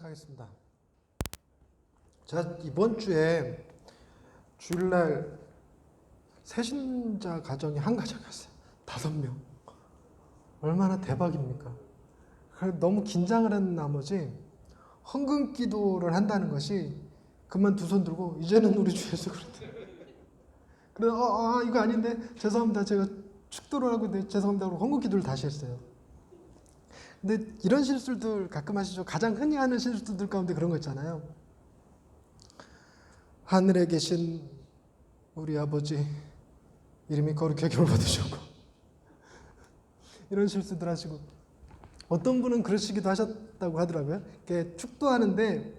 시작하겠습니다. 제가 이번 주에 주일날 새신자 가정이 한 가정이었어요. 5명. 얼마나 대박입니까? 너무 긴장을 한 나머지 헌금 기도를 한다는 것이 그만 두 손 들고 이제는 우리 주 예수 그리스도. 그래 이거 아닌데 죄송합니다. 제가 축도를 하고 있는데 죄송합니다. 그러고 헌금 기도를 다시 했어요. 근데 이런 실수들 가끔 하시죠. 가장 흔히 하는 실수들 가운데 그런 거 있잖아요. 하늘에 계신 우리 아버지 이름이 거룩하게 받으셨고 이런 실수들 하시고 어떤 분은 그러시기도 하셨다고 하더라고요. 이렇게 축도하는데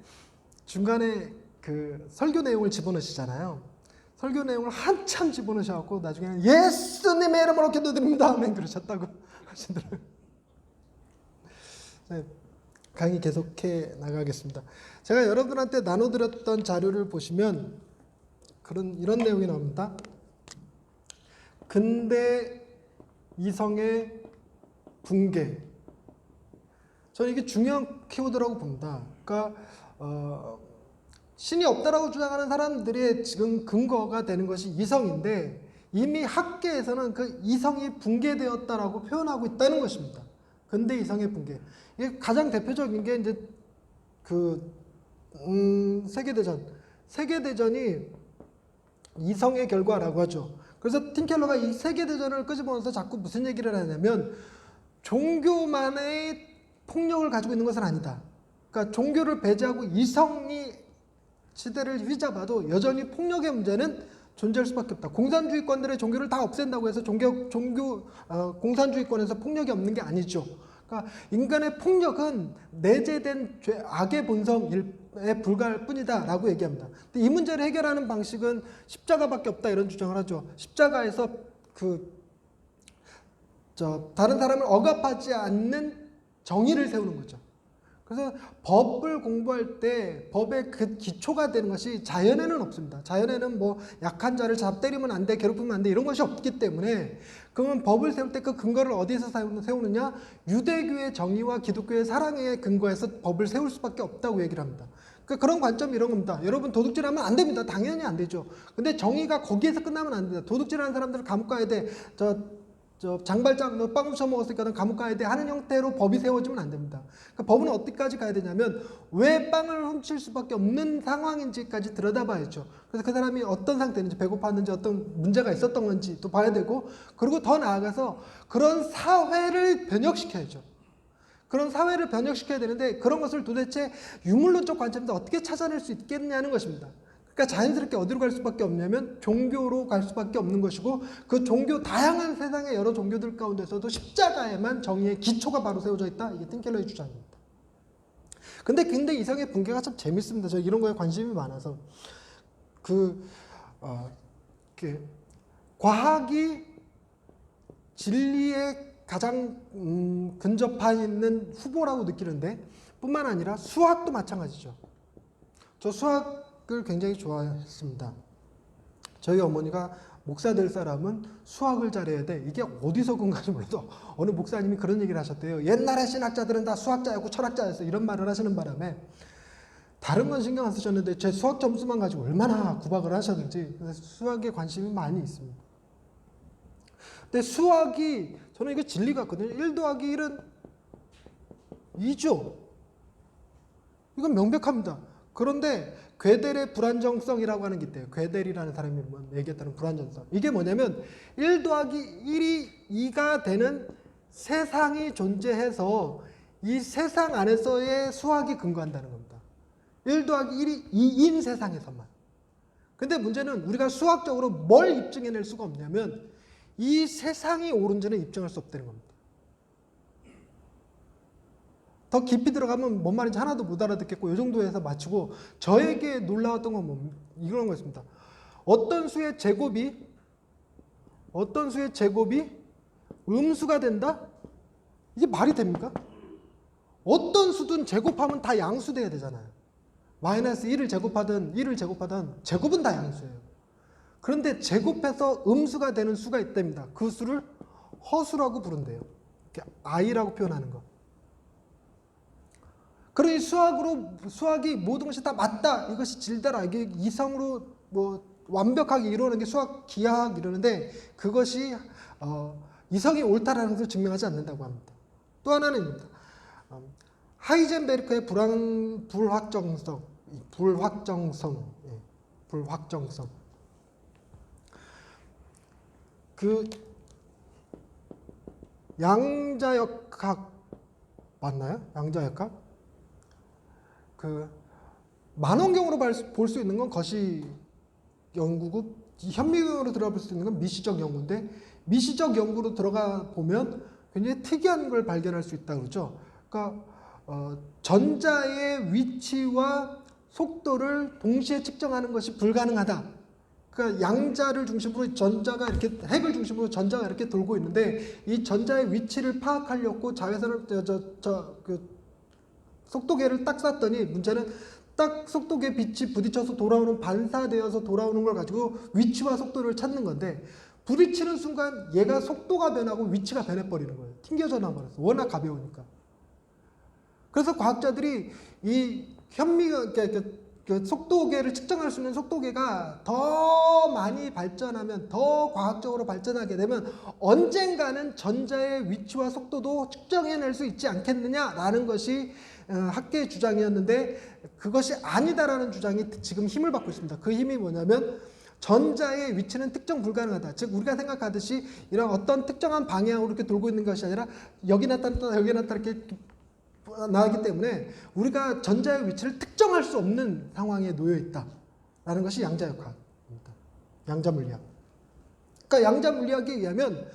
중간에 그 설교 내용을 집어넣으시잖아요. 설교 내용을 한참 집어넣으셔갖고 나중에는 예수님의 이름으로 기도드립니다 아멘 그러셨다고 하시더라고요. 네, 강의 계속해 나가겠습니다. 제가 여러분한테 나눠드렸던 자료를 보시면 이런 내용이 나옵니다. 근대 이성의 붕괴. 저는 이게 중요한 키워드라고 봅니다. 그러니까 신이 없다라고 주장하는 사람들의 지금 근거가 되는 것이 이성인데 이미 학계에서는 그 이성이 붕괴되었다라고 표현하고 있다는 것입니다. 근대 이성의 붕괴. 이게 가장 대표적인 게 이제 세계대전이 이성의 결과라고 하죠. 그래서 팀켈러가 이 세계대전을 끄집어내서 자꾸 무슨 얘기를 하냐면 종교만의 폭력을 가지고 있는 것은 아니다. 그러니까 종교를 배제하고 이성이 시대를 휘잡아도 여전히 폭력의 문제는 존재할 수밖에 없다. 공산주의권들의 종교를 다 없앤다고 해서 공산주의권에서 폭력이 없는 게 아니죠. 그러니까 인간의 폭력은 내재된 악의 본성에 불과할 뿐이다라고 얘기합니다. 근데 이 문제를 해결하는 방식은 십자가밖에 없다 이런 주장을 하죠. 십자가에서 다른 사람을 억압하지 않는 정의를 세우는 거죠. 그래서 법을 공부할 때 법의 그 기초가 되는 것이 자연에는 없습니다. 자연에는 뭐 약한 자를 때리면 안 돼, 괴롭히면 안 돼 이런 것이 없기 때문에 그러면 법을 세울 때 그 근거를 어디서 세우느냐? 유대교의 정의와 기독교의 사랑에 근거해서 법을 세울 수밖에 없다고 얘기를 합니다. 그런 관점이 이런 겁니다. 여러분 도둑질하면 안 됩니다. 당연히 안 되죠. 근데 정의가 거기에서 끝나면 안 됩니다. 도둑질하는 사람들은 감옥 가야 돼. 장발장 너 빵 훔쳐먹었으니까 넌 감옥 가야 돼 하는 형태로 법이 세워지면 안 됩니다. 그러니까 법은 어디까지 가야 되냐면 왜 빵을 훔칠 수밖에 없는 상황인지까지 들여다봐야죠. 그래서 그 사람이 어떤 상태인지 배고팠는지 어떤 문제가 있었던 건지 또 봐야 되고 그리고 더 나아가서 그런 사회를 변혁시켜야죠. 그런 사회를 변혁시켜야 되는데 그런 것을 도대체 유물론적 관점에서 어떻게 찾아낼 수 있겠냐는 것입니다. 그러니까 자연스럽게 어디로 갈 수밖에 없냐면 종교로 갈 수밖에 없는 것이고 그 종교 다양한 세상의 여러 종교들 가운데서도 십자가에만 정의의 기초가 바로 세워져 있다. 이게 팀켈러의 주장입니다. 근데 이성의 붕괴가 참 재밌습니다. 저 이런 거에 관심이 많아서 과학이 진리에 가장 근접해 있는 후보라고 느끼는데 뿐만 아니라 수학도 마찬가지죠. 저 수학을 굉장히 좋아했습니다. 저희 어머니가 목사 될 사람은 수학을 잘해야 돼. 이게 어디서 근거인지 몰라도 어느 목사님이 그런 얘기를 하셨대요. 옛날에 신학자들은 다 수학자였고 철학자였어. 이런 말을 하시는 바람에 다른 건 신경 안 쓰셨는데 제 수학 점수만 가지고 얼마나 구박을 하셨는지 수학에 관심이 많이 있습니다. 근데 수학이 저는 이거 진리 같거든요. 1 더하기 1은 2죠. 이건 명백합니다. 그런데 괴델의 불안정성이라고 하는 게 있대요. 괴델이라는 사람이 얘기했다는 불안정성. 이게 뭐냐면 1 더하기 1이 2가 되는 세상이 존재해서 이 세상 안에서의 수학이 근거한다는 겁니다. 1 더하기 1이 2인 세상에서만. 근데 문제는 우리가 수학적으로 뭘 입증해낼 수가 없냐면 이 세상이 옳은지는 입증할 수 없다는 겁니다. 더 깊이 들어가면 뭔 말인지 하나도 못 알아듣겠고 이 정도에서 마치고 저에게 놀라웠던 건 이런 거였습니다. 어떤 수의 제곱이 음수가 된다? 이게 말이 됩니까? 어떤 수든 제곱하면 다 양수돼야 되잖아요. 마이너스 1을 제곱하든 1을 제곱하든 제곱은 다 양수예요. 그런데 제곱해서 음수가 되는 수가 있답니다. 그 수를 허수라고 부른대요. 이렇게 i라고 표현하는 거. 그러니 수학이 모든 것이 다 맞다. 이것이 질다라. 이게 이성으로 뭐 완벽하게 이루어내는 게 수학 기하학 이러는데 그것이 이성이 옳다라는 것을 증명하지 않는다고 합니다. 또 하나는 하이젠베르크의 불확정성. 그 양자역학 맞나요? 양자역학? 그 만원경으로 볼 수 있는 건 거시 연구고 현미경으로 들어볼 수 있는 건 미시적 연구인데 미시적 연구로 들어가 보면 굉장히 특이한 걸 발견할 수 있다 그러죠. 그러니까 전자의 위치와 속도를 동시에 측정하는 것이 불가능하다. 그러니까 양자를 중심으로 전자가 이렇게 핵을 중심으로 전자가 이렇게 돌고 있는데 이 전자의 위치를 파악하려고 자외선을 그 속도계를 딱 쐈더니 문제는 딱 속도계 빛이 부딪혀서 돌아오는 반사되어서 돌아오는 걸 가지고 위치와 속도를 찾는 건데 부딪히는 순간 얘가 속도가 변하고 위치가 변해버리는 거예요. 튕겨져 나버렸어. 워낙 가벼우니까. 그래서 과학자들이 이 그 속도계를 측정할 수 있는 속도계가 더 많이 발전하면 더 과학적으로 발전하게 되면 언젠가는 전자의 위치와 속도도 측정해낼 수 있지 않겠느냐라는 것이 학계의 주장이었는데 그것이 아니다라는 주장이 지금 힘을 받고 있습니다. 그 힘이 뭐냐면 전자의 위치는 특정 불가능하다. 즉 우리가 생각하듯이 이런 어떤 특정한 방향으로 이렇게 돌고 있는 것이 아니라 여기 나타났다 여기 나타났다 이렇게 나기 때문에 우리가 전자의 위치를 특정할 수 없는 상황에 놓여 있다라는 것이 양자역학입니다. 양자물리학. 그러니까 양자물리학에 의하면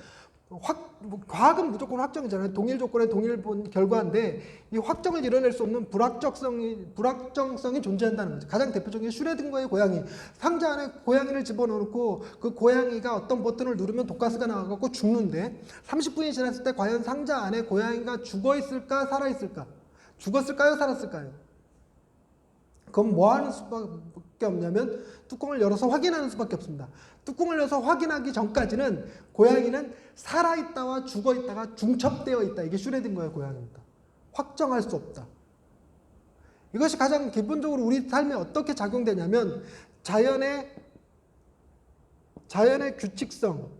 과학은 무조건 확정이잖아요. 동일 조건에 동일 결과인데 이 확정을 이뤄낼 수 없는 불확정성이 존재한다는 거죠. 가장 대표적인 슈레딩거의 고양이. 상자 안에 고양이를 집어넣고 그 고양이가 어떤 버튼을 누르면 독가스가 나와갖고 죽는데 30분이 지났을 때 과연 상자 안에 고양이가 죽어있을까 살아있을까? 죽었을까요 살았을까요? 그럼 뭐 하는 수밖에 없냐면 뚜껑을 열어서 확인하는 수밖에 없습니다. 뚜껑을 열어서 확인하기 전까지는 고양이는 살아있다와 죽어있다가 중첩되어 있다. 이게 슈레딩거의 고양이입니다. 확정할 수 없다. 이것이 가장 기본적으로 우리 삶에 어떻게 작용되냐면 자연의 규칙성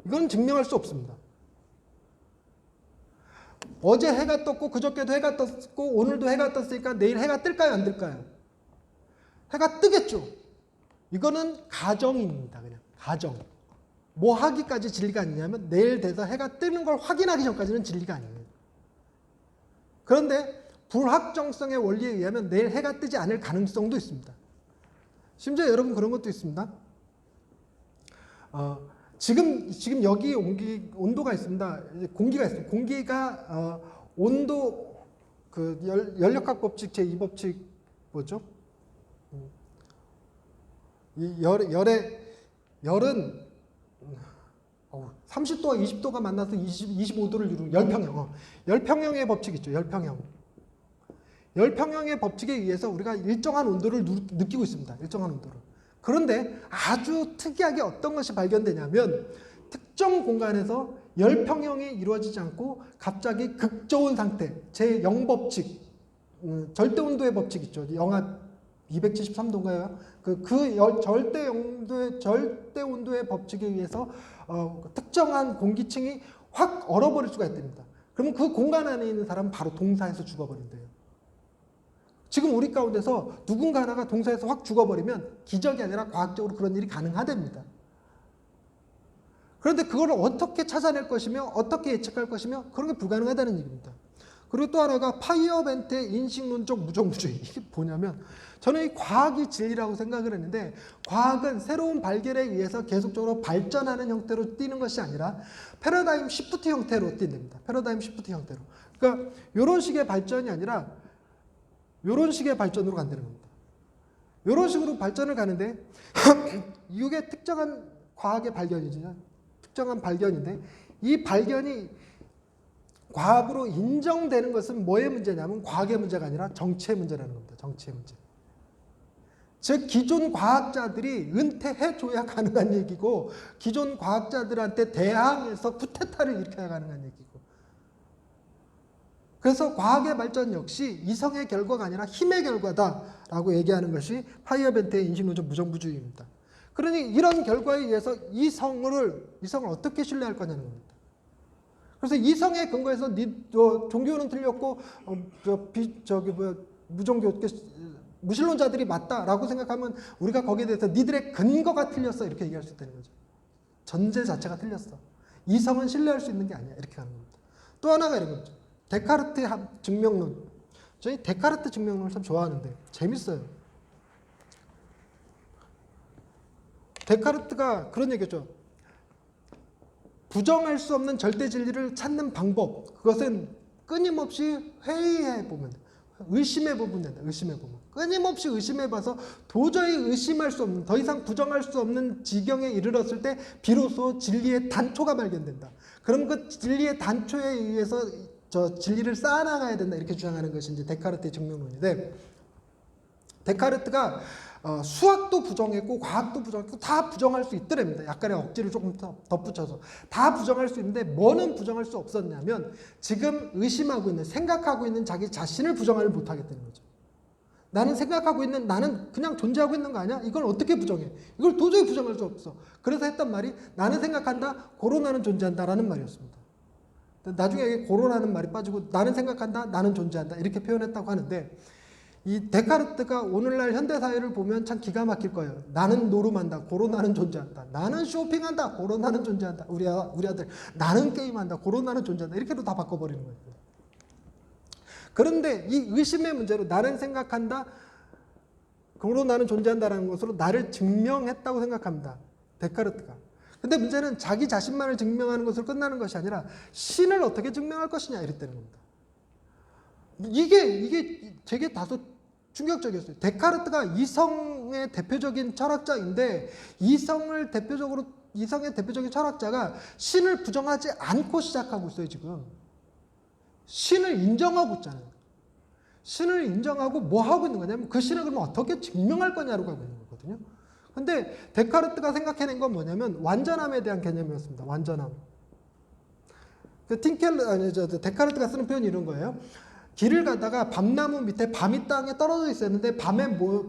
이건 증명할 수 없습니다. 어제 해가 떴고 그저께도 해가 떴고 오늘도 해가 떴으니까 내일 해가 뜰까요 안 뜰까요? 해가 뜨겠죠. 이거는 가정입니다. 그냥 가정. 뭐 하기까지 진리가 아니냐면 내일 돼서 해가 뜨는 걸 확인하기 전까지는 진리가 아니에요. 그런데 불확정성의 원리에 의하면 내일 해가 뜨지 않을 가능성도 있습니다. 심지어 여러분 그런 것도 있습니다. 지금 여기 온도가 있습니다. 공기가 있습니다. 공기가 온도 그 열역학 법칙 제2법칙 뭐죠? 이 열은 30도와 20도가 만나서 25도를 이루는 열평형. 열평형의 법칙 있죠. 열평형. 열평형의 법칙에 의해서 우리가 일정한 온도를 느끼고 있습니다. 일정한 온도를. 그런데 아주 특이하게 어떤 것이 발견되냐면 특정 공간에서 열평형이 이루어지지 않고 갑자기 극저온 상태, 제0법칙, 절대온도의 법칙 있죠. 영하 273도인가요? 절대온도의 법칙에 의해서 특정한 공기층이 확 얼어버릴 수가 있답니다. 그러면 그 공간 안에 있는 사람은 바로 동사에서 죽어버린대요. 지금 우리 가운데서 누군가 하나가 동사에서 확 죽어버리면 기적이 아니라 과학적으로 그런 일이 가능하답니다. 그런데 그걸 어떻게 찾아낼 것이며 어떻게 예측할 것이며 그런 게 불가능하다는 얘기입니다. 그리고 또 하나가 파이어벤트의 인식론적 무정부주의. 이게 뭐냐면 저는 이 과학이 진리라고 생각을 했는데 과학은 새로운 발견에 의해서 계속적으로 발전하는 형태로 뛰는 것이 아니라 패러다임 시프트 형태로 뛴답니다. 패러다임 시프트 형태로. 그러니까 이런 식의 발전이 아니라 이런 식의 발전으로 간다는 겁니다. 이런 식으로 발전을 가는데 이게 특정한 과학의 발견이죠. 특정한 발견인데 이 발견이 과학으로 인정되는 것은 뭐의 문제냐면 과학의 문제가 아니라 정치의 문제라는 겁니다. 정치의 문제. 즉 기존 과학자들이 은퇴해줘야 가능한 얘기고 기존 과학자들한테 대항해서 쿠데타를 일으켜야 가능한 얘기고 그래서 과학의 발전 역시 이성의 결과가 아니라 힘의 결과다라고 얘기하는 것이 파이어벤트의 인식론적 무정부주의입니다. 그러니 이런 결과에 의해서 이성을 어떻게 신뢰할 거냐는 겁니다. 그래서 이성의 근거에서 종교는 틀렸고 무신론자들이 맞다라고 생각하면 우리가 거기에 대해서 니들의 근거가 틀렸어 이렇게 얘기할 수 있다는 거죠. 전제 자체가 틀렸어. 이성은 신뢰할 수 있는 게 아니야 이렇게 하는 겁니다. 또 하나가 이런 거죠. 데카르트 증명론. 저희 데카르트 증명론을 참 좋아하는데 재밌어요. 데카르트가 그런 얘기죠. 부정할 수 없는 절대 진리를 찾는 방법. 그것은 끊임없이 회의해보면, 의심해보면 된다. 의심해보면. 끊임없이 의심해봐서 도저히 의심할 수 없는, 더 이상 부정할 수 없는 지경에 이르렀을 때 비로소 진리의 단초가 발견된다. 그럼 그 진리의 단초에 의해서 진리를 쌓아나가야 된다. 이렇게 주장하는 것이 이제 데카르트의 증명론인데, 데카르트가 수학도 부정했고 과학도 부정했고 다 부정할 수 있더랍니다. 약간의 억지를 조금 더 덧붙여서 다 부정할 수 있는데 뭐는 부정할 수 없었냐면 지금 의심하고 있는 생각하고 있는 자기 자신을 부정을 못하겠다는 거죠. 나는 생각하고 있는 나는 그냥 존재하고 있는 거 아니야? 이걸 어떻게 부정해? 이걸 도저히 부정할 수 없어. 그래서 했던 말이 나는 생각한다 고로 나는 존재한다라는 말이었습니다. 나중에 고로라는 말이 빠지고 나는 생각한다 나는 존재한다 이렇게 표현했다고 하는데 이 데카르트가 오늘날 현대사회를 보면 참 기가 막힐 거예요. 나는 노름한다. 고로 나는 존재한다. 나는 쇼핑한다. 고로 나는 존재한다. 우리 아들 나는 게임한다. 고로 나는 존재한다. 이렇게도 다 바꿔버리는 거예요. 그런데 이 의심의 문제로 나는 생각한다. 고로 나는 존재한다라는 것으로 나를 증명했다고 생각합니다. 데카르트가. 근데 문제는 자기 자신만을 증명하는 것으로 끝나는 것이 아니라 신을 어떻게 증명할 것이냐 이랬다는 겁니다. 이게 되게 다소 충격적이었어요. 데카르트가 이성의 대표적인 철학자인데 이성의 대표적인 철학자가 신을 부정하지 않고 시작하고 있어요. 지금 신을 인정하고 있잖아요. 신을 인정하고 뭐 하고 있는 거냐면 그 신을 그러면 어떻게 증명할 거냐로 가고 있는 거거든요. 근데 데카르트가 생각해낸 건 뭐냐면 완전함에 대한 개념이었습니다. 완전함. 데카르트가 쓰는 표현이 이런 거예요. 길을 가다가 밤나무 밑에 밤이 땅에 떨어져 있었는데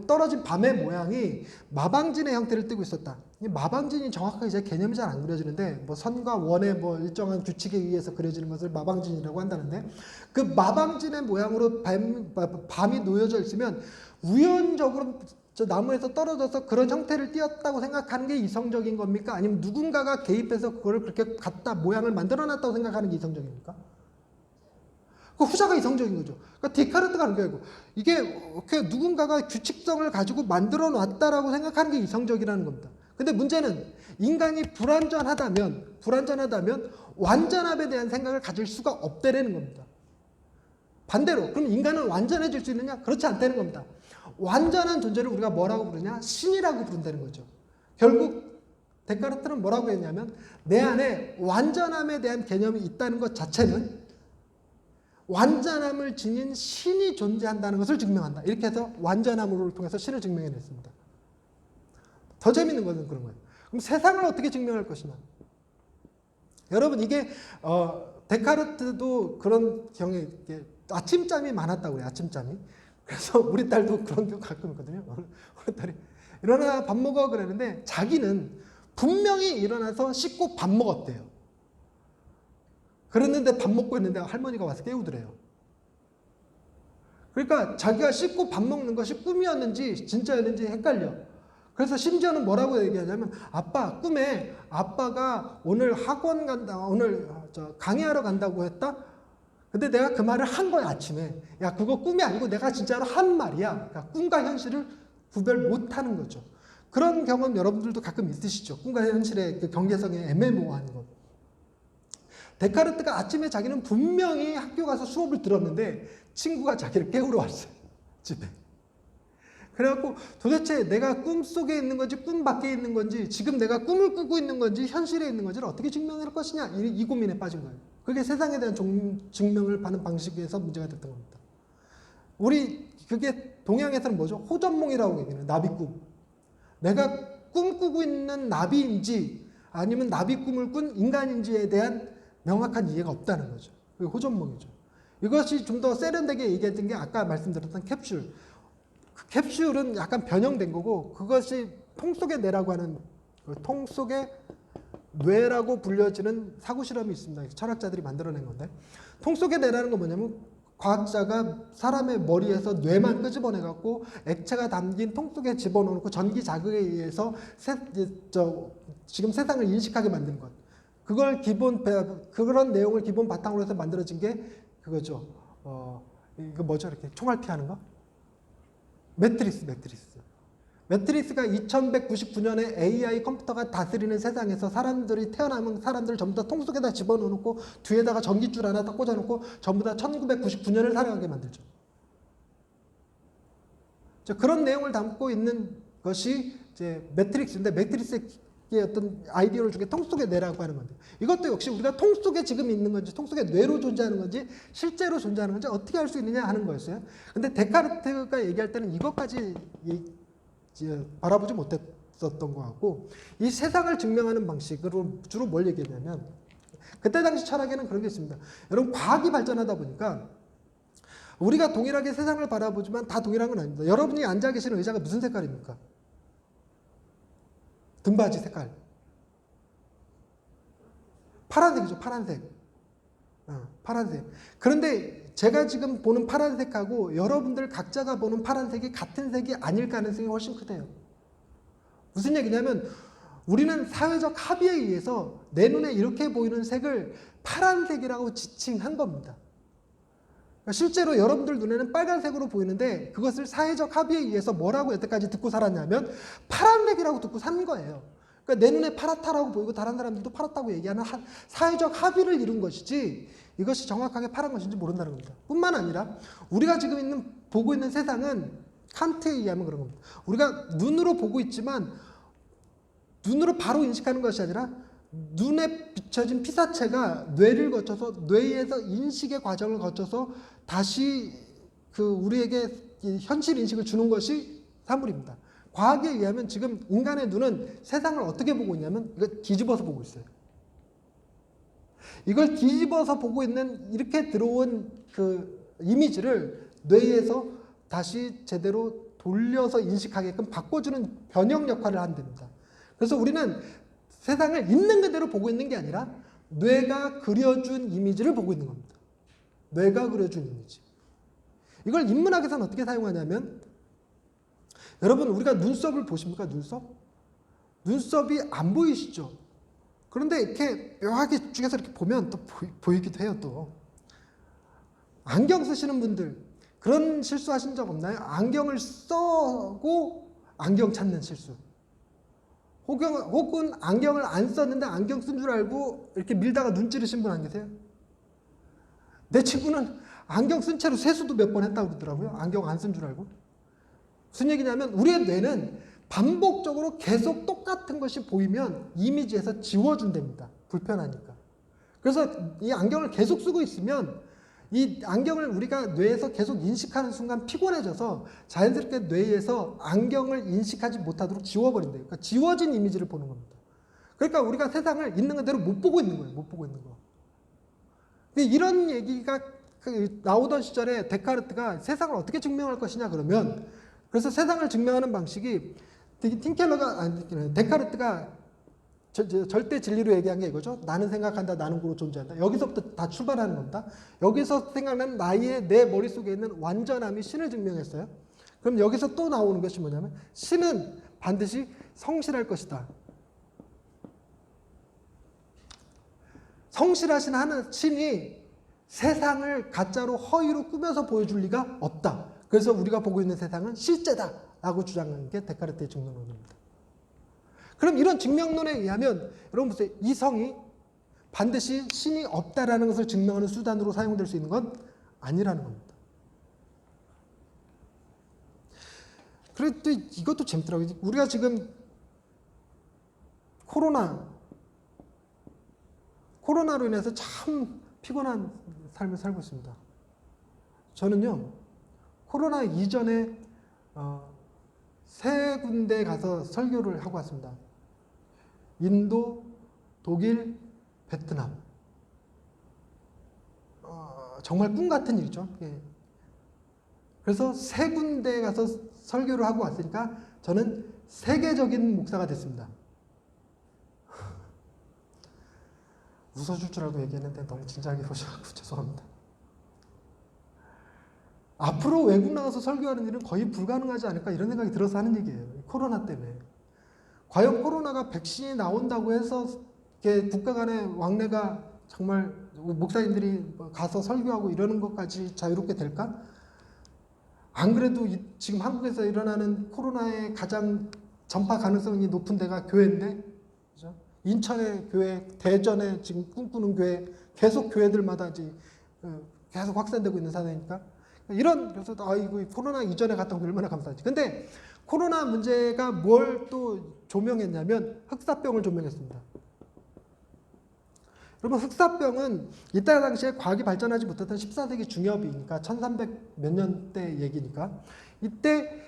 떨어진 밤의 모양이 마방진의 형태를 띠고 있었다. 이 마방진이 정확하게 제 개념이 잘 안 그려지는데 뭐 선과 원의 뭐 일정한 규칙에 의해서 그려지는 것을 마방진이라고 한다는데 그 마방진의 모양으로 밤이 놓여져 있으면 우연적으로 저 나무에서 떨어져서 그런 형태를 띄었다고 생각하는 게 이성적인 겁니까? 아니면 누군가가 개입해서 그걸 그렇게 갖다 모양을 만들어놨다고 생각하는 게 이성적입니까? 그 후자가 이성적인 거죠. 그러니까 데카르트가 하는 거예요. 이게 누군가가 규칙성을 가지고 만들어 놨다라고 생각하는 게 이성적이라는 겁니다. 근데 문제는 인간이 불완전하다면 완전함에 대한 생각을 가질 수가 없다라는 겁니다. 반대로 그럼 인간은 완전해질 수 있느냐? 그렇지 않다는 겁니다. 완전한 존재를 우리가 뭐라고 부르냐? 신이라고 부른다는 거죠. 결국 데카르트는 뭐라고 했냐면 내 안에 완전함에 대한 개념이 있다는 것 자체는 완전함을 지닌 신이 존재한다는 것을 증명한다. 이렇게 해서 완전함을 통해서 신을 증명해냈습니다. 더 재밌는 것은 그런 거예요. 그럼 세상을 어떻게 증명할 것이냐? 여러분 이게 데카르트도 그런 경우에 아침잠이 많았다고 그래요. 아침잠이. 그래서 우리 딸도 그런 경우 가끔 있거든요. 우리 딸이 일어나 밥 먹어 그랬는데 자기는 분명히 일어나서 씻고 밥 먹었대요. 그랬는데 밥 먹고 있는데 할머니가 와서 깨우더래요. 그러니까 자기가 씻고 밥 먹는 것이 꿈이었는지 진짜였는지 헷갈려. 그래서 심지어는 뭐라고 얘기하냐면 아빠 꿈에 아빠가 오늘 학원 간다 오늘 강의하러 간다고 했다. 근데 내가 그 말을 한 거야 아침에. 야 그거 꿈이 아니고 내가 진짜로 한 말이야. 그러니까 꿈과 현실을 구별 못하는 거죠. 그런 경험 여러분들도 가끔 있으시죠. 꿈과 현실의 그 경계성이 애매모호한 것. 데카르트가 아침에 자기는 분명히 학교 가서 수업을 들었는데 친구가 자기를 깨우러 왔어요. 집에. 그래갖고 도대체 내가 꿈속에 있는 건지 꿈 밖에 있는 건지 지금 내가 꿈을 꾸고 있는 건지 현실에 있는 건지를 어떻게 증명할 것이냐 이 고민에 빠진 거예요. 그게 세상에 대한 증명을 하는 방식에서 문제가 됐던 겁니다. 그게 동양에서는 뭐죠? 호전몽이라고 얘기해요. 나비꿈. 내가 꿈꾸고 있는 나비인지 아니면 나비 꿈을 꾼 인간인지에 대한 명확한 이해가 없다는 거죠. 그게 호전몽이죠. 이것이 좀 더 세련되게 얘기했던 게 아까 말씀드렸던 캡슐. 그 캡슐은 약간 변형된 거고 그것이 통 속의 뇌라고 하는 통 속의 뇌라고 불려지는 사고 실험이 있습니다. 철학자들이 만들어낸 건데 통 속의 뇌라는 건 뭐냐면 과학자가 사람의 머리에서 뇌만 끄집어내 갖고 액체가 담긴 통 속에 집어넣고 전기 자극에 의해서 지금 세상을 인식하게 만든 것. 그런 내용을 기본 바탕으로 해서 만들어진 게 그거죠. 이거 뭐죠? 이렇게 총알 피하는 거? 매트리스가 2199년에 AI 컴퓨터가 다스리는 세상에서 사람들이 태어나면 사람들을 전부 다 통 속에다 집어넣고 뒤에다가 전기줄 하나 딱 꽂아놓고 전부 다 1999년을 살아가게 만들죠. 그런 내용을 담고 있는 것이 이제 매트릭스인데 매트릭스의 어떤 아이디어 중에 통 속의 뇌라고 하는 건데 이것도 역시 우리가 통 속에 지금 있는 건지 통 속에 뇌로 존재하는 건지 실제로 존재하는 건지 어떻게 알 수 있느냐 하는 거였어요. 근데 데카르트가 얘기할 때는 이것까지 바라보지 못했었던 것 같고 이 세상을 증명하는 방식으로 주로 뭘 얘기했냐면 그때 당시 철학에는 그런 게 있습니다. 여러분 과학이 발전하다 보니까 우리가 동일하게 세상을 바라보지만 다 동일한 건 아닙니다. 여러분이 앉아 계시는 의자가 무슨 색깔입니까? 등받이 색깔. 파란색이죠. 파란색. 파란색. 그런데 제가 지금 보는 파란색하고 여러분들 각자가 보는 파란색이 같은 색이 아닐 가능성이 훨씬 크대요. 무슨 얘기냐면 우리는 사회적 합의에 의해서 내 눈에 이렇게 보이는 색을 파란색이라고 지칭한 겁니다. 실제로 여러분들 눈에는 빨간색으로 보이는데 그것을 사회적 합의에 의해서 뭐라고 여태까지 듣고 살았냐면 파란색이라고 듣고 산 거예요. 그러니까 내 눈에 파랗다라고 보이고 다른 사람들도 파랗다고 얘기하는 사회적 합의를 이룬 것이지 이것이 정확하게 파란 것인지 모른다는 겁니다. 뿐만 아니라 우리가 지금 보고 있는 세상은 칸트에 의하면 그런 겁니다. 우리가 눈으로 보고 있지만 눈으로 바로 인식하는 것이 아니라 눈에 비춰진 피사체가 뇌를 거쳐서 뇌에서 인식의 과정을 거쳐서 다시 우리에게 현실 인식을 주는 것이 사물입니다. 과학에 의하면 지금 인간의 눈은 세상을 어떻게 보고 있냐면 이걸 뒤집어서 보고 있어요. 이걸 뒤집어서 보고 있는 이렇게 들어온 그 이미지를 뇌에서 다시 제대로 돌려서 인식하게끔 바꿔주는 변형 역할을 한답니다. 그래서 우리는 세상을 있는 그대로 보고 있는 게 아니라 뇌가 그려준 이미지를 보고 있는 겁니다. 뇌가 그려준 이미지. 이걸 인문학에서는 어떻게 사용하냐면 여러분 우리가 눈썹을 보십니까? 눈썹이 안 보이시죠? 그런데 이렇게 묘하게 쭉에서 이렇게 보면 또 보이기도 해요. 또 안경 쓰시는 분들 그런 실수하신 적 없나요? 안경을 써고 안경 찾는 실수. 혹은 안경을 안 썼는데 안경 쓴 줄 알고 이렇게 밀다가 눈 찌르신 분 안 계세요? 내 친구는 안경 쓴 채로 세수도 몇 번 했다고 그러더라고요. 안경 안 쓴 줄 알고. 무슨 얘기냐면 우리의 뇌는 반복적으로 계속 똑같은 것이 보이면 이미지에서 지워준답니다. 불편하니까. 그래서 이 안경을 계속 쓰고 있으면 이 안경을 우리가 뇌에서 계속 인식하는 순간 피곤해져서 자연스럽게 뇌에서 안경을 인식하지 못하도록 지워버린대요. 그러니까 지워진 이미지를 보는 겁니다. 그러니까 우리가 세상을 있는 그대로 못 보고 있는 거예요. 못 보고 있는 거. 이런 얘기가 나오던 시절에 데카르트가 세상을 어떻게 증명할 것이냐 그러면 그래서 세상을 증명하는 방식이 데카르트가 절대 진리로 얘기한 게 이거죠. 나는 생각한다. 나는 고로 존재한다. 여기서부터 다 출발하는 겁니다. 여기서 생각나는 내 머릿속에 있는 완전함이 신을 증명했어요. 그럼 여기서 또 나오는 것이 뭐냐면 신은 반드시 성실할 것이다. 성실하신 하는 신이 세상을 가짜로 허위로 꾸며서 보여줄 리가 없다. 그래서 우리가 보고 있는 세상은 실제다 라고 주장하는 게 데카르트의 증명론입니다. 그럼 이런 증명론에 의하면 여러분 보세요. 이 성이 반드시 신이 없다라는 것을 증명하는 수단으로 사용될 수 있는 건 아니라는 겁니다. 그래도 이것도 재밌더라고요. 우리가 지금 코로나로 인해서 참 피곤한 삶을 살고 있습니다. 저는요. 코로나 이전에 3군데 가서 설교를 하고 왔습니다. 인도, 독일, 베트남. 정말 꿈 같은 일이죠. 예. 그래서 세 군데 가서 설교를 하고 왔으니까 저는 세계적인 목사가 됐습니다. 웃어줄 줄 알고 얘기했는데 너무 진지하게 보셔서 죄송합니다. 앞으로 외국 나가서 설교하는 일은 거의 불가능하지 않을까 이런 생각이 들어서 하는 얘기예요. 코로나 때문에. 과연 코로나가 백신이 나온다고 해서 국가 간의 왕래가 정말 목사님들이 가서 설교하고 이러는 것까지 자유롭게 될까? 안 그래도 지금 한국에서 일어나는 코로나의 가장 전파 가능성이 높은 데가 교회인데, 그죠? 인천의 교회, 대전에 지금 꿈꾸는 교회, 계속 교회들마다 이제 계속 확산되고 있는 상황이니까 그래서 이거 코로나 이전에 갔던 거 얼마나 감사하지. 근데 코로나 문제가 뭘 또 조명했냐면 흑사병을 조명했습니다. 여러분, 흑사병은 이때 당시에 과학이 발전하지 못했던 14세기 중엽이니까 1300 몇 년대 얘기니까 이때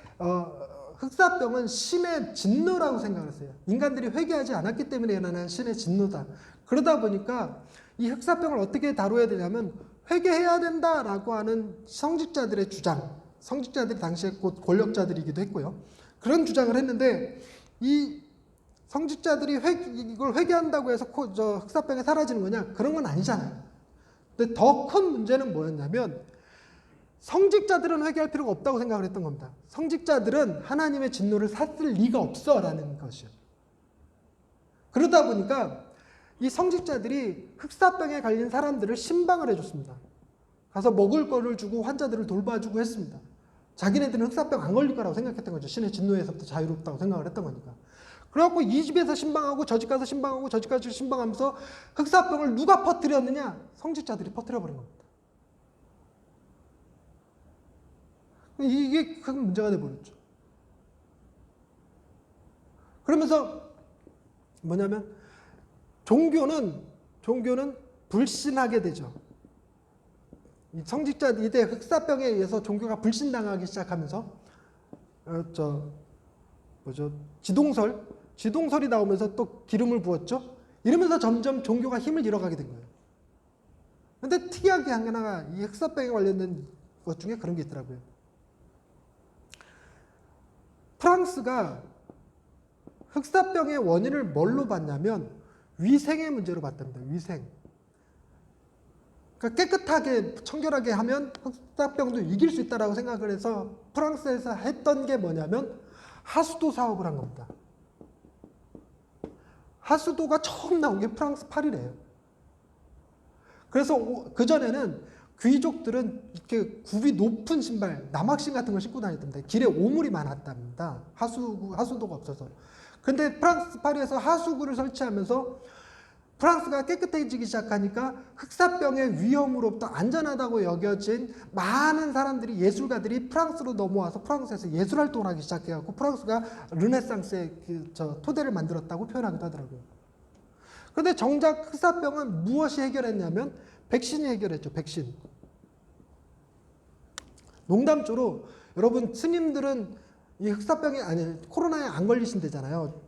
흑사병은 신의 진노라고 생각을 했어요. 인간들이 회개하지 않았기 때문에 일어나는 신의 진노다. 그러다 보니까 이 흑사병을 어떻게 다뤄야 되냐면 회개해야 된다라고 하는 성직자들의 주장, 성직자들이 당시에 곧 권력자들이기도 했고요. 그런 주장을 했는데 이 성직자들이 이걸 회개한다고 해서 흑사병이 사라지는 거냐? 그런 건 아니잖아요. 근데 더 큰 문제는 뭐였냐면 성직자들은 회개할 필요가 없다고 생각을 했던 겁니다. 성직자들은 하나님의 진노를 샀을 리가 없어라는 것이요. 그러다 보니까 이 성직자들이 흑사병에 걸린 사람들을 신방을 해줬습니다. 가서 먹을 거를 주고 환자들을 돌봐주고 했습니다. 자기네들은 흑사병 안 걸릴 거라고 생각했던 거죠. 신의 진노에서부터 자유롭다고 생각을 했던 거니까. 그래갖고 이 집에서 신방하고 저 집 가서 신방하고 저 집 가서 신방하면서 흑사병을 누가 퍼뜨렸느냐? 성직자들이 퍼뜨려버린 겁니다. 이게 큰 문제가 돼버렸죠. 그러면서 뭐냐면 종교는 불신하게 되죠. 이 이때 흑사병에 의해서 종교가 불신당하기 시작하면서 지동설이 나오면서 또 기름을 부었죠. 이러면서 점점 종교가 힘을 잃어가게 된 거예요. 근데 특이하게 하나가 이 흑사병에 관련된 것 중에 그런 게 있더라고요. 프랑스가 흑사병의 원인을 뭘로 봤냐면 위생의 문제로 봤답니다. 위생. 그러니까 깨끗하게 청결하게 하면 흑사병도 이길 수 있다라고 생각을 해서 프랑스에서 했던 게 뭐냐면 하수도 사업을 한 겁니다. 하수도가 처음 나온 게 프랑스 파리래요. 그래서 그전에는 귀족들은 이렇게 굽이 높은 신발, 남학신 같은 걸 신고 다녔답니다. 길에 오물이 많았답니다. 하수도가 없어서. 근데 프랑스 파리에서 하수구를 설치하면서 프랑스가 깨끗해지기 시작하니까 흑사병의 위험으로부터 안전하다고 여겨진 많은 사람들이, 예술가들이 프랑스로 넘어와서 프랑스에서 예술 활동을 하기 시작해갖고 프랑스가 르네상스의 토대를 만들었다고 표현하기도 하더라고요. 그런데 정작 흑사병은 무엇이 해결했냐면 백신이 해결했죠. 백신. 농담조로 여러분, 스님들은 이 코로나에 안 걸리신대잖아요.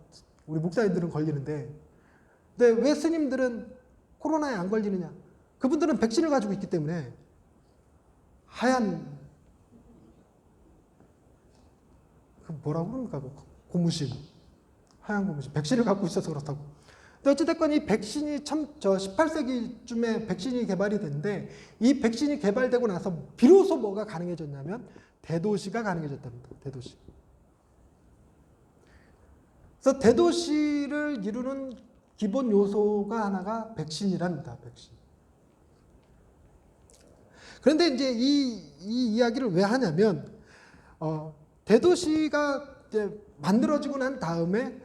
우리 목사님들은 걸리는데. 근데 왜 스님들은 코로나에 안 걸리느냐? 그분들은 백신을 가지고 있기 때문에 하얀 뭐라고 그럽니까? 고무신. 하얀 고무신. 백신을 갖고 있어서 그렇다고. 근데 어찌됐건 이 백신이 18세기쯤에 백신이 개발이 됐는데 이 백신이 개발되고 나서 비로소 뭐가 가능해졌냐면 대도시가 가능해졌답니다. 대도시. 그래서 대도시를 이루는 기본 요소가 하나가 백신이랍니다. 백신. 그런데 이제 이 이야기를 왜 하냐면 대도시가 이제 만들어지고 난 다음에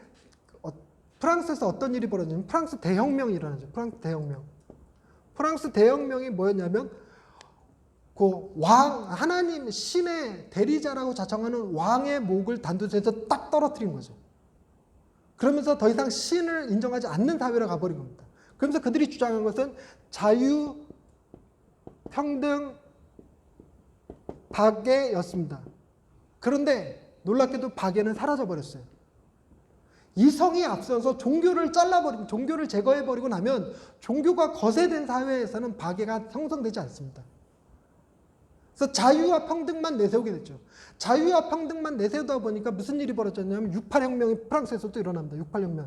프랑스에서 어떤 일이 벌어지냐면 프랑스 대혁명이 일어나죠. 프랑스 대혁명. 프랑스 대혁명이 뭐였냐면 하나님 신의 대리자라고 자청하는 왕의 목을 단도제에서 딱 떨어뜨린 거죠. 그러면서 더 이상 신을 인정하지 않는 사회로 가버린 겁니다. 그러면서 그들이 주장한 것은 자유, 평등, 박애였습니다. 그런데 놀랍게도 박애는 사라져버렸어요. 이성이 앞서서 종교를 잘라버리고 종교를 제거해버리고 나면 종교가 거세된 사회에서는 박애가 형성되지 않습니다. 그래서 자유와 평등만 내세우게 됐죠. 자유와 평등만 내세우다 보니까 무슨 일이 벌어졌냐면 68혁명이 프랑스에서도 일어납니다. 68혁명.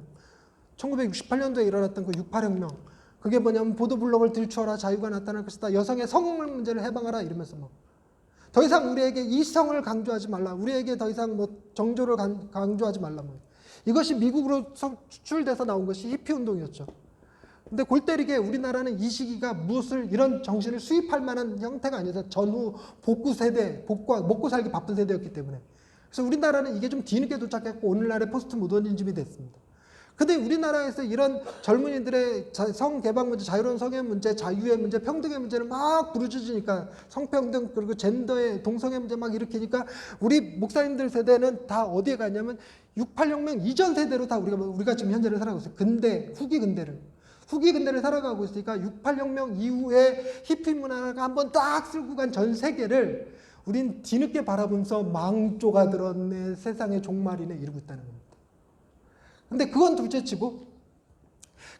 1968년도에 일어났던 그 68혁명. 그게 뭐냐면 보도블록을 들추어라, 자유가 나타날 것이다. 여성의 성물 문제를 해방하라 이러면서 뭐 더 이상 우리에게 이성을 강조하지 말라. 우리에게 더 이상 뭐 정조를 강조하지 말라. 뭐. 이것이 미국으로 수출돼서 나온 것이 히피 운동이었죠. 근데 골 때리게 우리나라는 이 시기가 무엇을 이런 정신을 수입할 만한 형태가 아니어서 전후 복구 세대, 복과 먹고 살기 바쁜 세대였기 때문에. 그래서 우리나라는 이게 좀 뒤늦게 도착했고 오늘날의 포스트 모더니즘이 됐습니다. 근데 우리나라에서 이런 젊은이들의 성개방 문제, 자유로운 성의 문제, 자유의 문제, 평등의 문제를 막 부르짖으니까 성평등 그리고 젠더의 동성애 문제 막 일으키니까 우리 목사님들 세대는 다 어디에 갔냐면 68혁명 이전 세대로 다 우리가 지금 현재를 살아가고 있어요. 근대, 후기 근대를 살아가고 있으니까 68혁명 이후에 히피 문화가 한번 딱 쓸고 간 전 세계를 우린 뒤늦게 바라보면서 망조가 들었네, 세상의 종말이네 이러고 있다는 겁니다. 근데 그건 둘째치고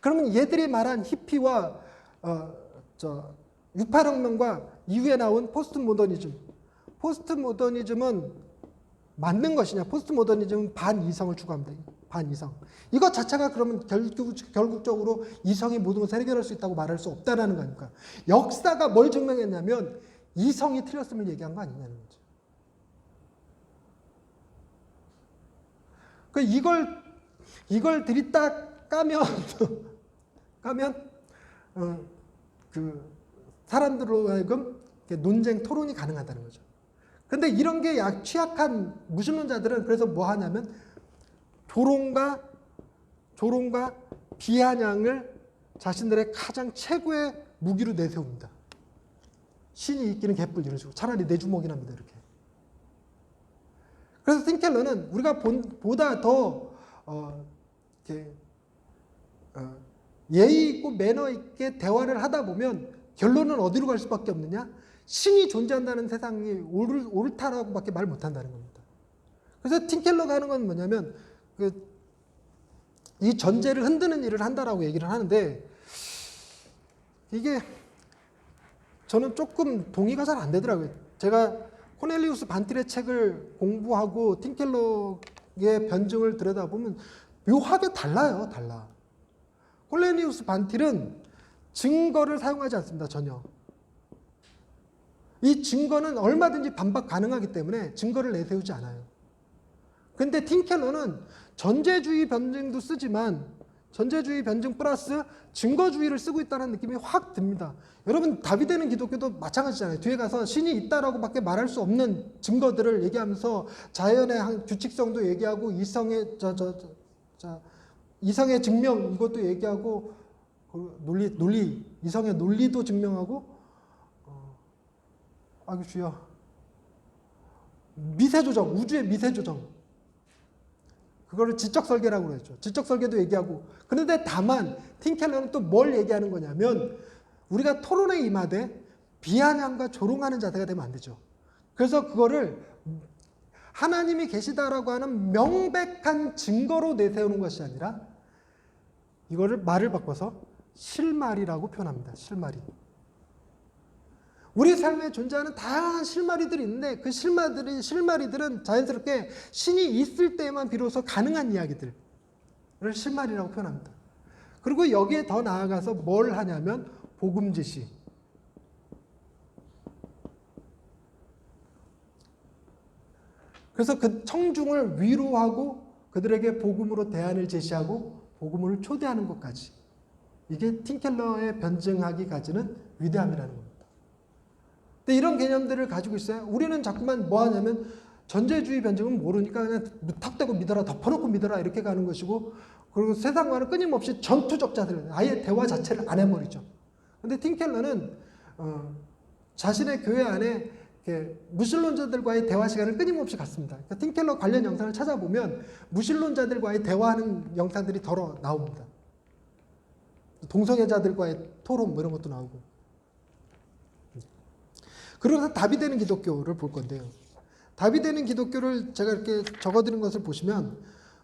그러면 얘들이 말한 히피와 68혁명과 이후에 나온 포스트 모더니즘은 맞는 것이냐? 포스트 모더니즘은 반이성을 추구합니다. 반이성. 이것 자체가 그러면 결국적으로 이성이 모든 것을 해결할 수 있다고 말할 수 없다라는 거니까. 역사가 뭘 증명했냐면 이성이 틀렸음을 얘기한 거 아니냐는 거죠. 이걸 들이딱 까면 그 사람들로 하여금 논쟁, 토론이 가능하다는 거죠. 근데 이런 게 취약한 무신론자들은 그래서 뭐 하냐면 조롱과 비아냥을 자신들의 가장 최고의 무기로 내세웁니다. 신이 있기는 개뿔 이런 식으로 차라리 내 주먹이나 믿어 이렇게. 그래서 팀켈러는 우리가 보다 더 예의 있고 매너 있게 대화를 하다 보면 결론은 어디로 갈 수밖에 없느냐? 신이 존재한다는 세상이 옳다라고밖에 말 못한다는 겁니다. 그래서 팀켈러가 하는 건 뭐냐면 이 전제를 흔드는 일을 한다라고 얘기를 하는데 이게 저는 조금 동의가 잘 안 되더라고요. 제가 코넬리우스 반틸의 책을 공부하고 팀켈러의 변증을 들여다보면 묘하게 달라요. 달라. 코넬리우스 반틸은 증거를 사용하지 않습니다. 전혀. 이 증거는 얼마든지 반박 가능하기 때문에 증거를 내세우지 않아요. 근데 팀켈러는 전제주의 변증도 쓰지만 전제주의 변증 플러스 증거주의를 쓰고 있다는 느낌이 확 듭니다. 여러분 다비되는 기독교도 마찬가지잖아요. 뒤에 가서 신이 있다라고밖에 말할 수 없는 증거들을 얘기하면서 자연의 규칙성도 얘기하고 이성의 증명 이것도 얘기하고 논리 이성의 논리도 증명하고 아이고 주여 미세조정 우주의 미세조정 그거를 지적설계라고 그랬죠. 지적설계도 얘기하고 그런데 다만 팀켈러는 또 뭘 얘기하는 거냐면 우리가 토론에 임하되 비아냥과 조롱하는 자세가 되면 안 되죠. 그래서 그거를 하나님이 계시다라고 하는 명백한 증거로 내세우는 것이 아니라 이거를 말을 바꿔서 실마리라고 표현합니다. 실마리. 우리 삶에 존재하는 다양한 실마리들이 있는데 그 실마리들은 자연스럽게 신이 있을 때만 비로소 가능한 이야기들을 실마리라고 표현합니다. 그리고 여기에 더 나아가서 뭘 하냐면 복음 제시. 그래서 그 청중을 위로하고 그들에게 복음으로 대안을 제시하고 복음을 초대하는 것까지. 이게 팀켈러의 변증하기까지는 위대함이라는 겁니다. 근데 이런 개념들을 가지고 있어요. 우리는 자꾸만 뭐 하냐면 전제주의 변증은 모르니까 그냥 턱대고 믿어라, 덮어놓고 믿어라 이렇게 가는 것이고 그리고 세상과는 끊임없이 전투적 자세를 아예 대화 자체를 안 해버리죠. 근데 팀켈러는 자신의 교회 안에 무신론자들과의 대화 시간을 끊임없이 갖습니다. 그러니까 팀켈러 관련 영상을 찾아보면 무신론자들과의 대화하는 영상들이 덜어 나옵니다. 동성애자들과의 토론 뭐 이런 것도 나오고. 그러면서 답이 되는 기독교를 볼 건데요. 답이 되는 기독교를 제가 이렇게 적어드린 것을 보시면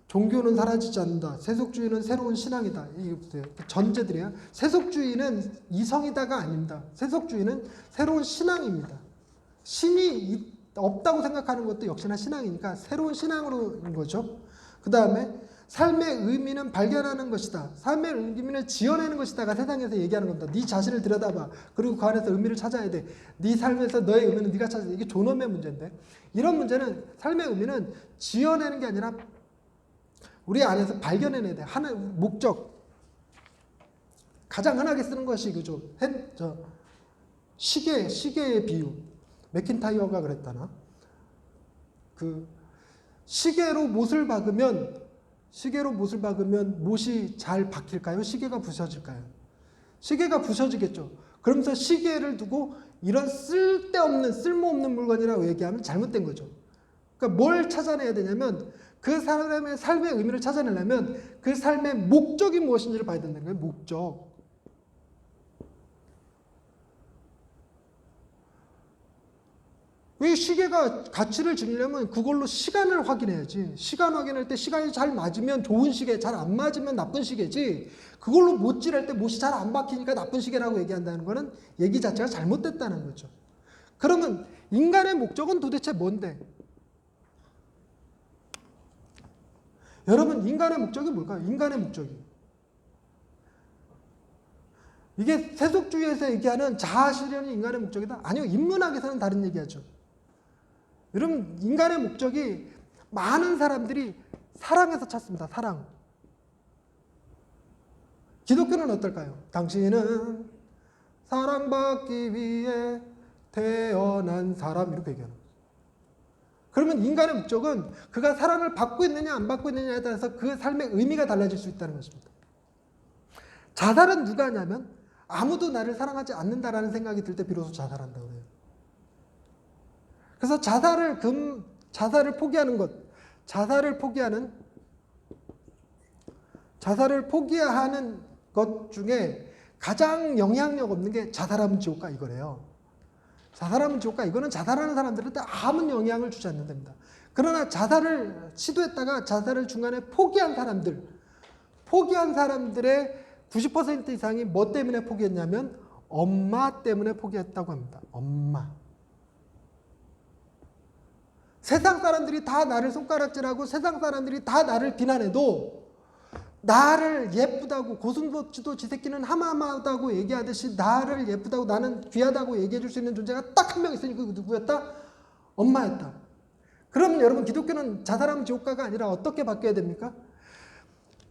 종교는 사라지지 않는다. 세속주의는 새로운 신앙이다. 이게 전제들이에요. 세속주의는 이성이다가 아닙니다. 세속주의는 새로운 신앙입니다. 없다고 생각하는 것도 역시나 신앙이니까 새로운 신앙으로인 거죠. 그 다음에 삶의 의미는 발견하는 것이다. 삶의 의미는 지어내는 것이다가 세상에서 얘기하는 겁니다. 네 자신을 들여다봐. 그리고 그 안에서 의미를 찾아야 돼. 네 삶에서 너의 의미는 네가 찾아야 돼. 이게 존엄의 문제인데, 이런 문제는, 삶의 의미는 지어내는 게 아니라 우리 안에서 발견해내야 돼. 하는 목적. 가장 흔하게 쓰는 것이 그죠. 시계의 비유. 맥킨타이어가 그랬다나. 그 시계로 못을 박으면 못이 잘 박힐까요? 시계가 부서질까요? 시계가 부서지겠죠. 그러면서 시계를 두고 이런 쓸모없는 물건이라고 얘기하면 잘못된 거죠. 그러니까 뭘 찾아내야 되냐면, 그 사람의 삶의 의미를 찾아내려면 그 삶의 목적이 무엇인지를 봐야 된다는 거예요. 목적. 이 시계가 가치를 주려면 그걸로 시간을 확인해야지. 시간 확인할 때 시간이 잘 맞으면 좋은 시계, 잘 안 맞으면 나쁜 시계지. 그걸로 못질할 때 못이 잘 안 박히니까 나쁜 시계라고 얘기한다는 거는 얘기 자체가 잘못됐다는 거죠. 그러면 인간의 목적은 도대체 뭔데? 여러분, 인간의 목적이 뭘까요? 인간의 목적이. 이게 세속주의에서 얘기하는 자아실현이 인간의 목적이다? 아니요. 인문학에서는 다른 얘기하죠. 여러분, 인간의 목적이 많은 사람들이 사랑에서 찾습니다. 사랑. 기독교는 어떨까요? 당신은 사랑받기 위해 태어난 사람, 이렇게 얘기하는 거죠. 그러면 인간의 목적은 그가 사랑을 받고 있느냐 안 받고 있느냐에 따라서 그 삶의 의미가 달라질 수 있다는 것입니다. 자살은 누가 하냐면, 아무도 나를 사랑하지 않는다라는 생각이 들 때 비로소 자살한다고 해요. 그래서 자살을 포기하는 것, 자살을 포기하는 것 중에 가장 영향력 없는 게 자살하면 지옥 가, 이거래요. 자살하면 지옥 가, 이거는 자살하는 사람들한테 아무 영향을 주지 않는답니다. 그러나 자살을 시도했다가 자살을 중간에 포기한 사람들의 90% 이상이 뭐 때문에 포기했냐면 엄마 때문에 포기했다고 합니다. 엄마. 세상 사람들이 다 나를 손가락질하고 세상 사람들이 다 나를 비난해도 나를 예쁘다고, 고슴도치도 지 새끼는 하마하마하다고 얘기하듯이 나를 예쁘다고, 나는 귀하다고 얘기해 줄 수 있는 존재가 딱 한 명 있으니 그 누구였다? 엄마였다. 그러면 여러분, 기독교는 자살하면 지옥가가 아니라 어떻게 바뀌어야 됩니까?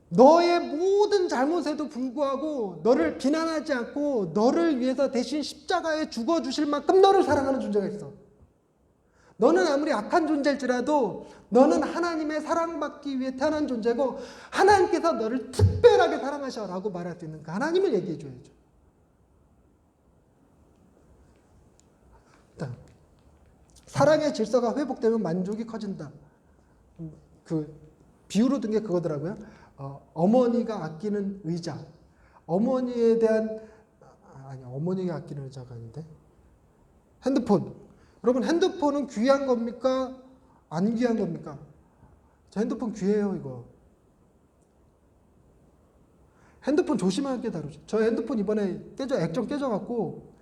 너의 모든 잘못에도 불구하고 너를 비난하지 않고 너를 위해서 대신 십자가에 죽어주실 만큼 너를 사랑하는 존재가 있어. 너는 아무리 악한 존재일지라도 너는 하나님의 사랑받기 위해 태어난 존재고 하나님께서 너를 특별하게 사랑하셔라고 말할 수 있는 그 하나님을 얘기해 줘야죠. 사랑의 질서가 회복되면 만족이 커진다. 그 비유로 든 게 그거더라고요. 어머니가 아끼는 의자. 어머니에 대한, 어머니가 아끼는 의자가 아닌데, 핸드폰. 여러분, 핸드폰은 귀한 겁니까? 안 귀한 겁니까? 저 핸드폰 귀해요, 이거. 핸드폰 조심하게 다루죠. 저 핸드폰 이번에 액정 깨져갖고,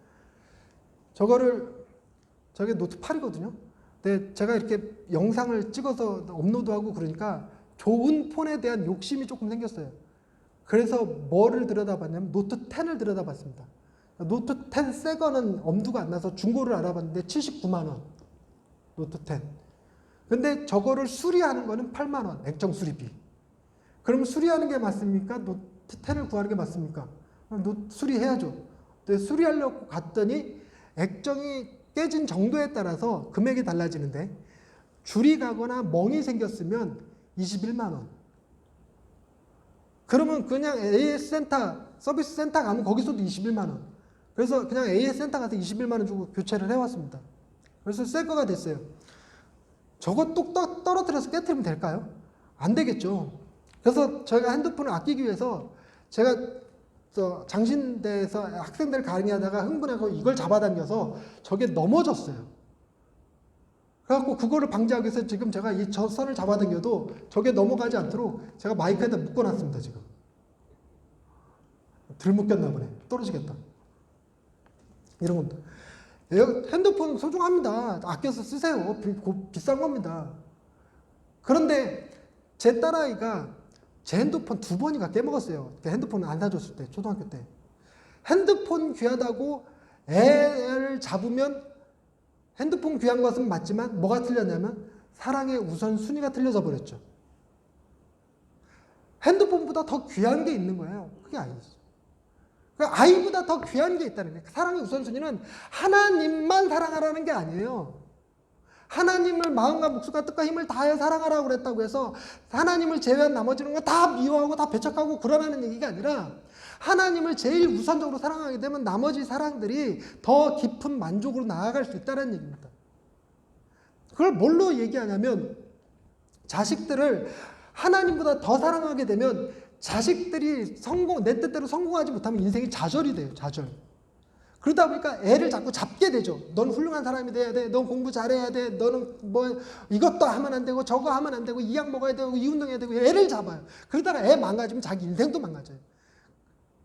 저게 노트 8이거든요. 근데 제가 이렇게 영상을 찍어서 업로드하고 그러니까 좋은 폰에 대한 욕심이 조금 생겼어요. 그래서 뭐를 들여다봤냐면 노트 10을 들여다봤습니다. 노트 10 새 거는 엄두가 안 나서 중고를 알아봤는데 79만 원. 노트 10. 근데 저거를 수리하는 거는 8만 원. 액정 수리비. 그럼 수리하는 게 맞습니까? 노트 10을 구하는 게 맞습니까? 수리해야죠. 근데 수리하려고 갔더니 액정이 깨진 정도에 따라서 금액이 달라지는데, 줄이 가거나 멍이 생겼으면 21만 원. 그러면 그냥 AS 센터, 서비스 센터 가면 거기서도 21만 원. 그래서 그냥 AS 센터 가서 21만 원 주고 교체를 해왔습니다. 그래서 새 거가 됐어요. 저거 뚝 떨어뜨려서 깨트리면 될까요? 안 되겠죠. 그래서 저희가 핸드폰을 아끼기 위해서 제가 장신대에서 학생들 강의하다가 흥분해서 이걸 잡아당겨서 저게 넘어졌어요. 그래갖고 그거를 방지하기 위해서 지금 제가 저 선을 잡아당겨도 저게 넘어가지 않도록 제가 마이크에다 묶어놨습니다. 지금 들 묶였나 보네. 떨어지겠다. 이런 겁니다. 핸드폰 소중합니다. 아껴서 쓰세요. 비싼 겁니다. 그런데 제 딸아이가 제 핸드폰 2번이가 깨먹었어요. 핸드폰을 안 사줬을 때, 초등학교 때. 핸드폰 귀하다고 애를 잡으면 핸드폰 귀한 것은 맞지만 뭐가 틀렸냐면 사랑의 우선순위가 틀려져 버렸죠. 핸드폰보다 더 귀한 게 있는 거예요. 그게 아니죠. 그러니까 아이보다 더 귀한 게 있다는 거예요. 사랑의 우선순위는 하나님만 사랑하라는 게 아니에요. 하나님을 마음과 목숨과 뜻과 힘을 다하여 사랑하라고 그랬다고 해서 하나님을 제외한 나머지는 거 다 미워하고 다 배척하고 그러라는 얘기가 아니라 하나님을 제일 우선적으로 사랑하게 되면 나머지 사랑들이 더 깊은 만족으로 나아갈 수 있다는 얘기입니다. 그걸 뭘로 얘기하냐면 자식들을 하나님보다 더 사랑하게 되면 자식들이 내 뜻대로 성공하지 못하면 인생이 좌절이 돼요. 좌절. 그러다 보니까 애를 자꾸 잡게 되죠. 넌 훌륭한 사람이 돼야 돼. 넌 공부 잘해야 돼. 너는 뭐 이것도 하면 안 되고 저거 하면 안 되고 이 약 먹어야 되고 이 운동해야 되고 애를 잡아요. 그러다가 애 망가지면 자기 인생도 망가져요.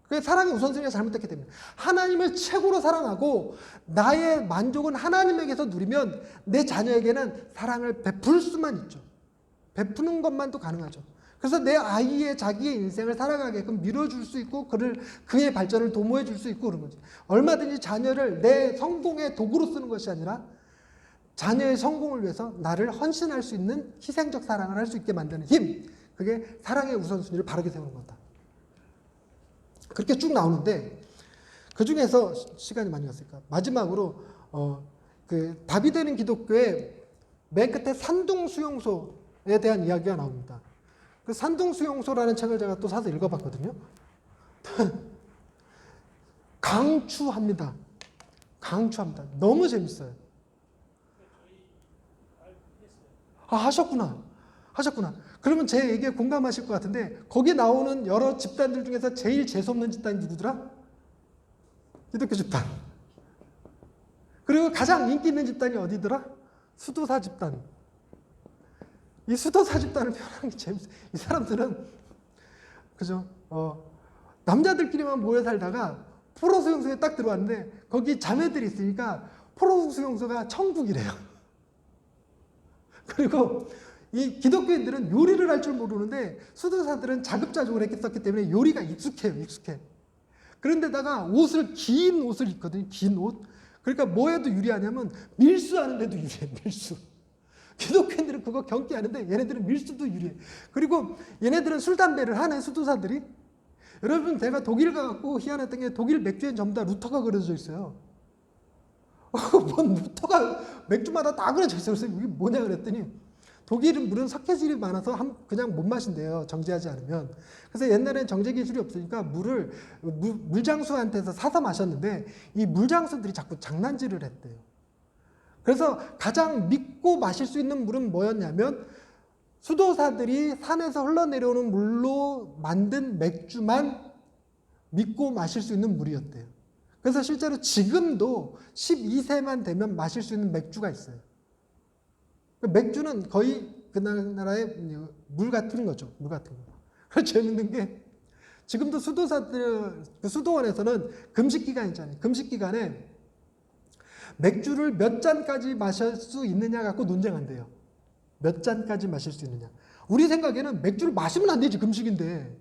그게 사랑의 우선순위가 잘못됐기 때문에 하나님을 최고로 사랑하고 나의 만족은 하나님에게서 누리면 내 자녀에게는 사랑을 베풀 수만 있죠. 베푸는 것만도 가능하죠. 그래서 내 아이의 자기의 인생을 살아가게끔 밀어줄 수 있고 그의 발전을 도모해 줄 수 있고 그런 거죠. 얼마든지 자녀를 내 성공의 도구로 쓰는 것이 아니라 자녀의 성공을 위해서 나를 헌신할 수 있는 희생적 사랑을 할 수 있게 만드는 힘. 그게 사랑의 우선순위를 바르게 세우는 거다. 그렇게 쭉 나오는데 그 중에서 시간이 많이 갔으니까 마지막으로 답이 되는 기독교의 맨 끝에 산둥수용소에 대한 이야기가 나옵니다. 그 산둥수용소라는 책을 제가 또 사서 읽어봤거든요. 강추합니다. 강추합니다. 너무 재밌어요. 아, 하셨구나. 그러면 제 얘기에 공감하실 것 같은데 거기 나오는 여러 집단들 중에서 제일 재수없는 집단이 누구더라? 기독교 집단. 그리고 가장 인기 있는 집단이 어디더라? 수도사 집단. 이 수도사 집단을 표현하는 게 재밌어요. 이 사람들은 그죠? 남자들끼리만 모여 살다가 포로 수용소에 딱 들어왔는데 거기 자매들이 있으니까 포로 수용소가 천국이래요. 그리고 이 기독교인들은 요리를 할 줄 모르는데 수도사들은 자급자족을 했었기 때문에 요리가 익숙해요. 그런데다가 긴 옷을 입거든요. 긴 옷. 그러니까 뭐에도 유리하냐면 밀수하는 데도 유리해. 밀수. 기독교인들은 그거 경계하는데 얘네들은 밀수도 유리해. 그리고 얘네들은 술, 담배를 하네, 수도사들이. 여러분, 제가 독일 가갖고 희한했던 게 독일 맥주엔 전부 다 루터가 그려져 있어요. 뭔 루터가 맥주마다 다 그려져 있어요. 그래서 이게 뭐냐 그랬더니 독일은 물은 석회질이 많아서 그냥 못 마신대요. 정제하지 않으면. 그래서 옛날엔 정제 기술이 없으니까 물을 물장수한테서 사서 마셨는데 이 물장수들이 자꾸 장난질을 했대요. 그래서 가장 믿고 마실 수 있는 물은 뭐였냐면 수도사들이 산에서 흘러내려오는 물로 만든 맥주만 믿고 마실 수 있는 물이었대요. 그래서 실제로 지금도 12세만 되면 마실 수 있는 맥주가 있어요. 맥주는 거의 그 나라의 물 같은 거죠. 물 같은 거. 그래서 재밌는 게 지금도 수도사들, 수도원에서는 금식기간 있잖아요. 금식기간에 맥주를 몇 잔까지 마실 수 있느냐 갖고 논쟁한대요. 몇 잔까지 마실 수 있느냐. 우리 생각에는 맥주를 마시면 안 되지, 금식인데.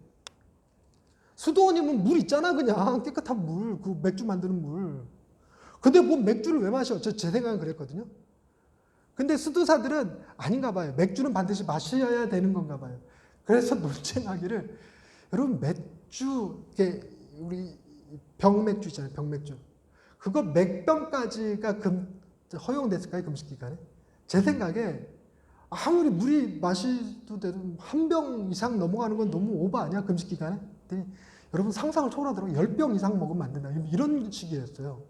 수도원이면 물 있잖아, 그냥. 깨끗한 물, 그 맥주 만드는 물. 근데 뭐 맥주를 왜 마셔? 제 생각은 그랬거든요. 근데 수도사들은 아닌가 봐요. 맥주는 반드시 마셔야 되는 건가 봐요. 그래서 논쟁하기를, 여러분, 맥주, 우리 병맥주 있잖아요, 병맥주. 그거 몇 병까지가 허용됐을까요? 금식기간에? 제 생각에 아무리 물이 마시도 돼도 한 병 이상 넘어가는 건 너무 오버 아니야? 금식기간에? 여러분 상상을 초월하더라고요. 10병 이상 먹으면 안 된다. 이런 식이었어요.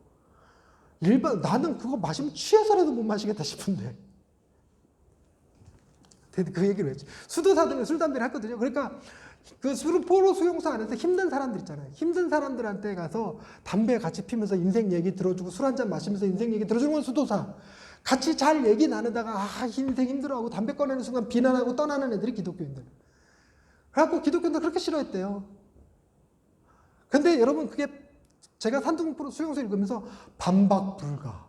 나는 그거 마시면 취해서라도 못 마시겠다 싶은데. 그 얘기를 했지. 수도사들은 술, 담배를 했거든요. 그러니까 그 포로 수용소 안에서 힘든 사람들 있잖아요. 힘든 사람들한테 가서 담배 같이 피면서 인생 얘기 들어주고 술 한잔 마시면서 인생 얘기 들어주는 건 수도사. 같이 잘 얘기 나누다가 인생 힘들어하고 담배 꺼내는 순간 비난하고 떠나는 애들이 기독교인들. 그래갖고 기독교인들 그렇게 싫어했대요. 근데 여러분 그게 제가 산둥 수용소 읽으면서 반박 불가.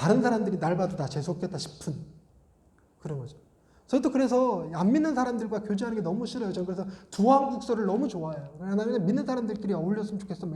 다른 사람들이 날 봐도 다 재수없겠다 싶은 그런 거죠. 저도 그래서 안 믿는 사람들과 교제하는 게 너무 싫어요. 저는 그래서 두한국서를 너무 좋아해요. 왜냐하면 믿는 사람들끼리 어울렸으면 좋겠어. 뭐